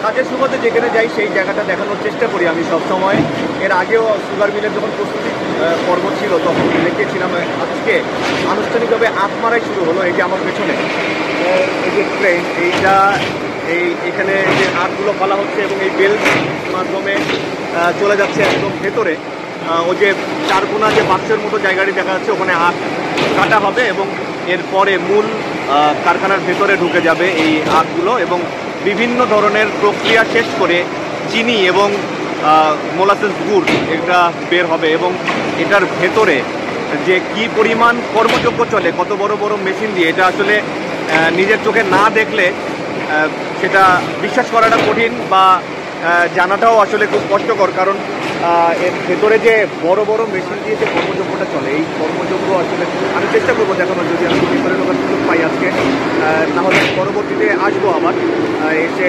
কাজের সুবাদে যেখানে যাই সেই জায়গাটা দেখানোর চেষ্টা করি আমি সবসময়। এর আগেও সুগার মিলের যখন প্রস্তুতি পর্ব ছিল তখন দেখিয়েছিলাম। আজকে আনুষ্ঠানিকভাবে আখ মারাই শুরু হলো। এই যে আমার পেছনে এই যে ট্রেন, এখানে যে আখগুলো ফেলা হচ্ছে এবং এই বেল্ট মাধ্যমে চলে যাচ্ছে একদম ভেতরে। ওই যে চারকোনা যে বাক্সের মতো জায়গাটি দেখা যাচ্ছে, ওখানে আখ কাটা হবে এবং এরপরে মূল কারখানার ভেতরে ঢুকে যাবে এই আখগুলো এবং বিভিন্ন ধরনের প্রক্রিয়া শেষ করে চিনি এবং মোলাসেস গুড় এটা বের হবে। এবং এটার ভেতরে যে কি পরিমাণ কর্মযজ্ঞ চলে, কত বড় বড় মেশিন দিয়ে, এটা আসলে নিজের চোখে না দেখলে সেটা বিশ্বাস করাটা কঠিন বা জানাটাও আসলে খুব কষ্টকর। কারণ এর ভেতরে যে বড় বড় মেশিন দিয়ে যে কর্মযজ্ঞটা চলে, এই কর্মযজ্ঞ আসলে আমি চেষ্টা করবো দেখানোর, যদি আমি ভিতরে ঢোকার সুযোগ পাই আজকে। না হলে পরবর্তীতে আসবো আবার এসে।